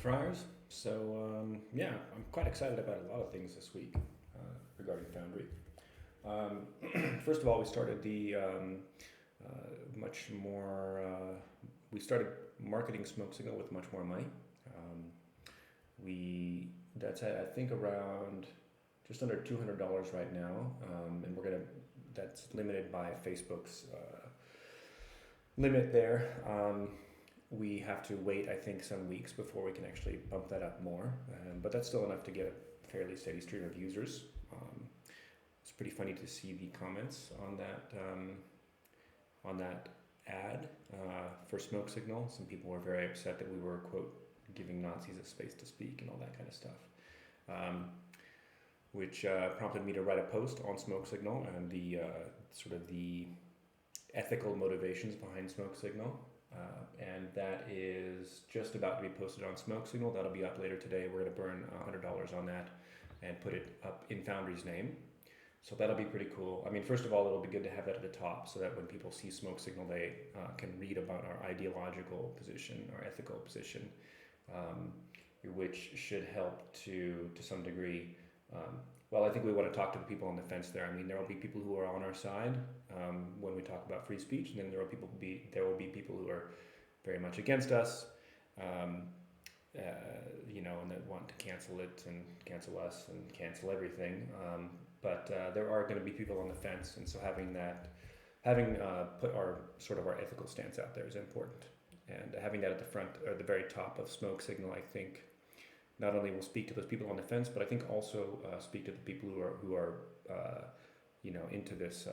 Friars. Yeah, I'm quite excited about a lot of things this week regarding Foundry. First of all, we started the much more. We started marketing Smoke Signal with much more money. Um, we that's I think around just under $200 right now, and we're gonna. That's limited by Facebook's limit there. We have to wait, I think, some weeks before we can actually bump that up more. But that's still enough to get a fairly steady stream of users. It's pretty funny to see the comments on that ad for Smoke Signal. Some people were very upset that we were, quote, giving Nazis a space to speak and all that kind of stuff, which prompted me to write a post on Smoke Signal and the sort of the ethical motivations behind Smoke Signal. And that is just about to be posted on Smoke Signal. That'll be up later today. We're going to burn $100 on that and put it up in Foundry's name. So that'll be pretty cool. I mean, first of all, it'll be good to have that at the top so that when people see Smoke Signal, they can read about our ideological position, our ethical position, which should help to some degree. Well, I think we want to talk to the people on the fence there. I mean, there will be people who are on our side when we talk about free speech, and then there will be people who are very much against us, and that want to cancel it and cancel us and cancel everything. But there are going to be people on the fence, and so having put our ethical stance out there is important, and having that at the front or the very top of Smoke Signal, I think, not only will speak to those people on the fence, but I think also speak to the people who are into this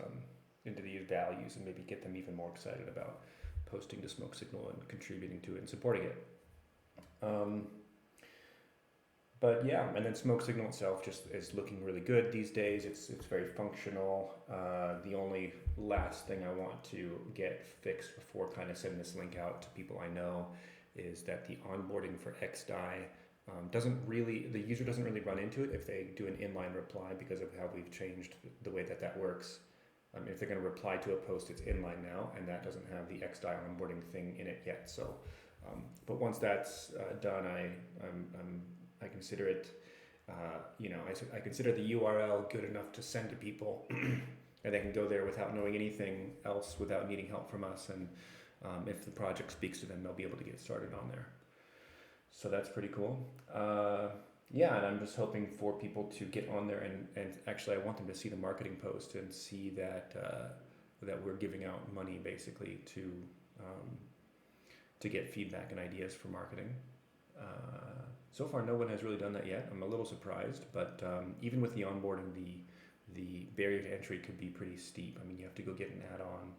into these values, and maybe get them even more excited about posting to Smoke Signal and contributing to it and supporting it. But yeah, and then Smoke Signal itself just is looking really good these days. It's very functional. The only last thing I want to get fixed before kind of sending this link out to people I know is that the onboarding for XDAI the user doesn't really run into it if they do an inline reply because of how we've changed the way that works. If they're going to reply to a post, it's inline now, and that doesn't have the XDAI onboarding thing in it yet. So, but once that's done, I consider it, I consider the URL good enough to send to people, and they can go there without knowing anything else, without needing help from us. And if the project speaks to them, they'll be able to get started on there. So that's pretty cool. And I'm just hoping for people to get on there and actually I want them to see the marketing post and see that that we're giving out money basically to get feedback and ideas for marketing. So far, no one has really done that yet. I'm a little surprised, but even with the onboarding, the barrier to entry could be pretty steep. I mean, you have to go get an add-on.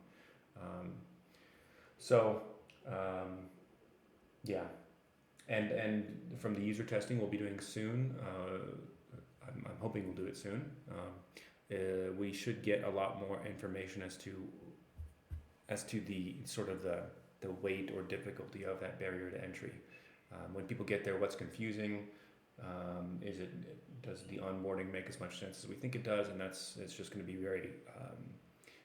Yeah. And from the user testing we'll be doing soon, I'm hoping we'll do it soon. We should get a lot more information as to the sort of the weight or difficulty of that barrier to entry. When people get there, what's confusing? Does the onboarding make as much sense as we think it does? And it's just going to be very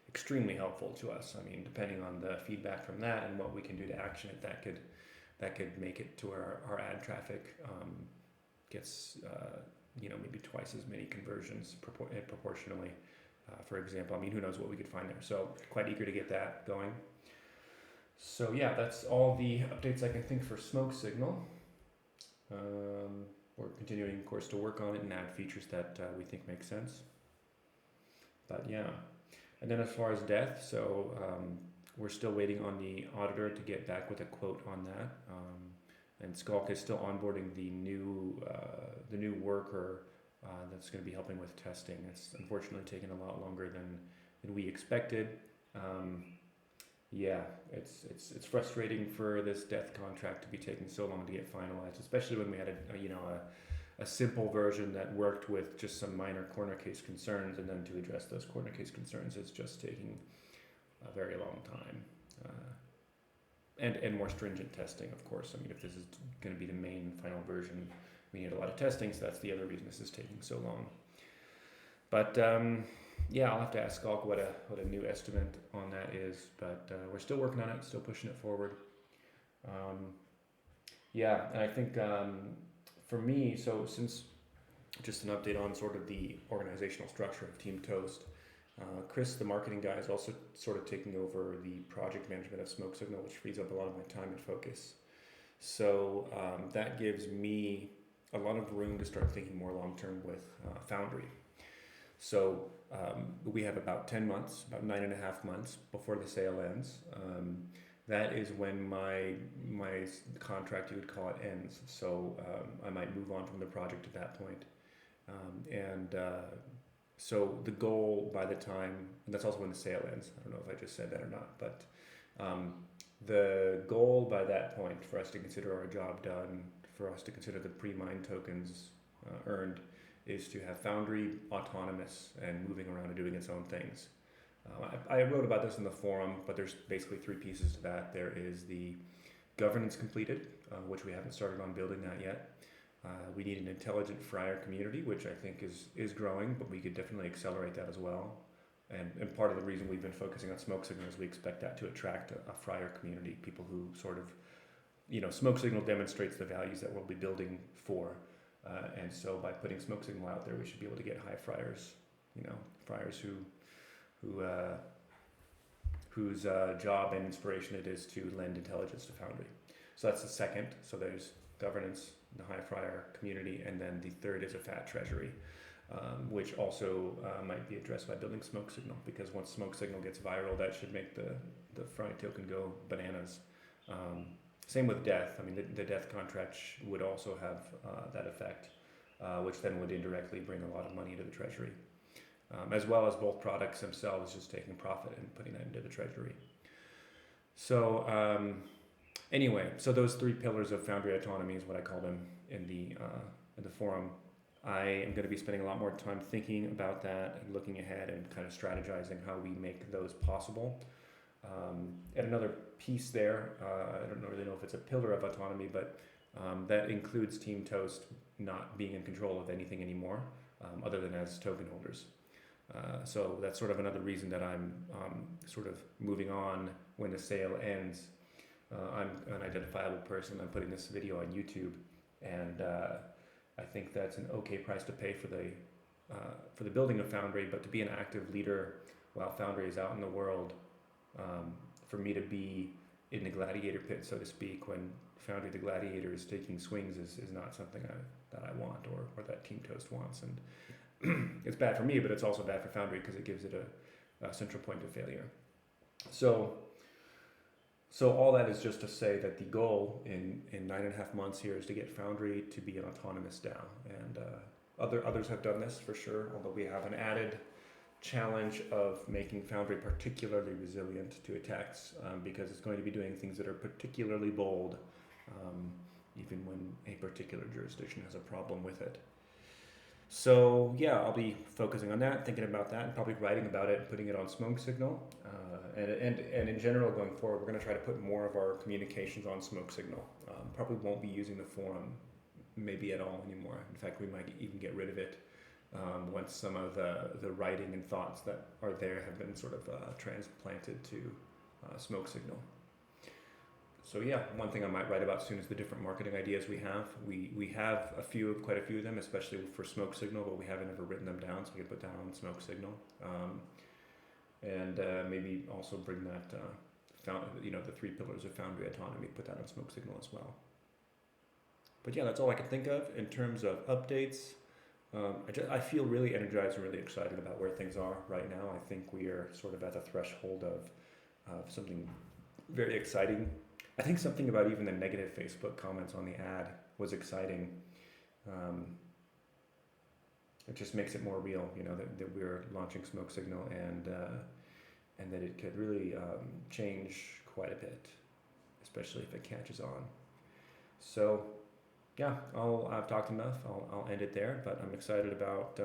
extremely helpful to us. I mean, depending on the feedback from that and what we can do to action it, that could make it to our ad traffic gets maybe twice as many conversions proportionally. For example, I mean, who knows what we could find there. So quite eager to get that going. So yeah, that's all the updates I can think for Smoke Signal. We're continuing, of course, to work on it and add features that we think make sense. But yeah, and then as far as death, so we're still waiting on the auditor to get back with a quote on that. And Skulk is still onboarding the new worker that's going to be helping with testing. It's unfortunately taken a lot longer than we expected. It's frustrating for this death contract to be taking so long to get finalized, especially when we had a simple version that worked with just some minor corner case concerns, and then to address those corner case concerns is just taking a very long time. And more stringent testing, of course. I mean, if this is going to be the main final version, we need a lot of testing, so that's the other reason this is taking so long. But I'll have to ask Skulk what a new estimate on that is, but we're still working on it, still pushing it forward. Yeah, and I think for me, so since just an update on sort of the organizational structure of Team Toast. Chris, the marketing guy, is also sort of taking over the project management of Smoke Signal, which frees up a lot of my time and focus. So that gives me a lot of room to start thinking more long term with Foundry. So we have about 10 months, about 9.5 months before the sale ends. That is when my contract, you would call it, ends. So I might move on from the project at that point. And so the goal by the time, and that's also when the sale ends. I don't know if I just said that or not, but the goal by that point for us to consider our job done, for us to consider the pre-mine tokens earned, is to have Foundry autonomous and moving around and doing its own things. I wrote about this in the forum, but there's basically three pieces to that. There is the governance completed, which we haven't started on building that yet. We need an intelligent Friar community, which I think is growing, but we could definitely accelerate that as well. And part of the reason we've been focusing on Smoke Signal is we expect that to attract a Friar community, people who sort of, Smoke Signal demonstrates the values that we'll be building for. And so by putting Smoke Signal out there, we should be able to get high Friars, Friars whose job and inspiration it is to lend intelligence to Foundry. So that's the second. So there's governance, the High Friar community, and then the third is a fat treasury, which also might be addressed by building Smoke Signal, because once Smoke Signal gets viral, that should make the Fry token go bananas. Same with Death. I mean, the Death contract would also have that effect, which then would indirectly bring a lot of money into the treasury, as well as both products themselves just taking profit and putting that into the treasury. So anyway, so those three pillars of Foundry autonomy is what I call them in the forum. I am going to be spending a lot more time thinking about that and looking ahead and kind of strategizing how we make those possible. And another piece there, I don't really know if it's a pillar of autonomy, but that includes Team Toast not being in control of anything anymore, other than as token holders. So that's sort of another reason that I'm sort of moving on when the sale ends. I'm an identifiable person. I'm putting this video on YouTube, and I think that's an okay price to pay for the building of Foundry. But to be an active leader while Foundry is out in the world, for me to be in the gladiator pit, so to speak, when Foundry the Gladiator is taking swings, is not something that I want or that Team Toast wants. And it's bad for me, but it's also bad for Foundry because it gives it a central point of failure. So all that is just to say that the goal in 9.5 months here is to get Foundry to be an autonomous DAO. And others have done this for sure, although we have an added challenge of making Foundry particularly resilient to attacks, because it's going to be doing things that are particularly bold, even when a particular jurisdiction has a problem with it. So yeah, I'll be focusing on that, thinking about that, and probably writing about it, putting it on Smoke Signal. And in general, going forward, we're going to try to put more of our communications on Smoke Signal. Probably won't be using the forum maybe at all anymore. In fact, we might even get rid of it once some of the writing and thoughts that are there have been sort of transplanted to Smoke Signal. So yeah, one thing I might write about soon is the different marketing ideas we have. We have quite a few of them, especially for Smoke Signal, but we haven't ever written them down, so we can put that on Smoke Signal. And maybe also bring that, the three pillars of Foundry autonomy, put that on Smoke Signal as well. But yeah, that's all I can think of in terms of updates. I feel really energized and really excited about where things are right now. I think we are sort of at the threshold of something very exciting. I think something about even the negative Facebook comments on the ad was exciting. It just makes it more real, that we're launching Smoke Signal and that it could really change quite a bit, especially if it catches on. So yeah, I've talked enough. I'll end it there, but I'm excited about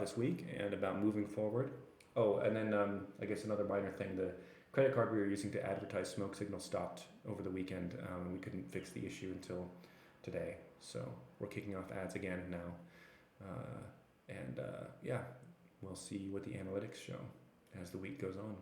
this week and about moving forward. Oh, and then I guess another minor thing, the credit card we were using to advertise Smoke Signal stopped over the weekend, and we couldn't fix the issue until today. So we're kicking off ads again now. Yeah, we'll see what the analytics show as the week goes on.